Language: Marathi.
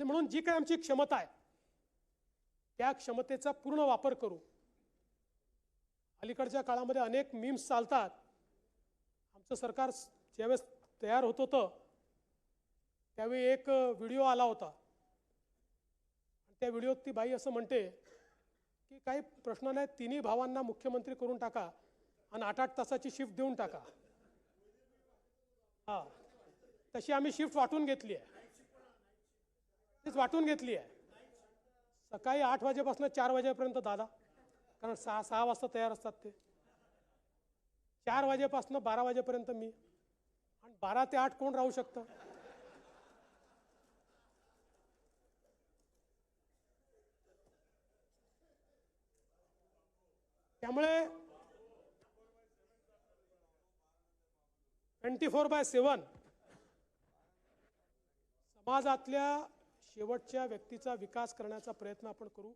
आणि म्हणून जी काही आमची क्षमता आहे त्या क्षमतेचा पूर्ण वापर करू. अलीकडच्या काळामध्ये अनेक मीम्स चालतात. आमचं सरकार ज्यावेळेस तयार होत होतं त्यावेळी एक व्हिडिओ आला होता. त्या व्हिडिओत ती बाई असं म्हणते की काही प्रश्न नाही, तिन्ही भावांना मुख्यमंत्री करून टाका आणि 8-8 तासाची शिफ्ट देऊन टाका. हां, तशी आम्ही शिफ्ट वाटून घेतली आहे. तीच वाटून घेतली आहे. सकाळी 8 वाजेपासून 4 वाजेपर्यंत दादा, कारण 6 वाजता तयार असतात ते. 4 वाजेपासून 12 वाजेपर्यंत मी, आणि 12 ते 8 कोण राहू शकतं? त्यामुळे 24/7 समाजातल्या शेवटच्या व्यक्तीचा विकास करण्याचा प्रयत्न आपण करू.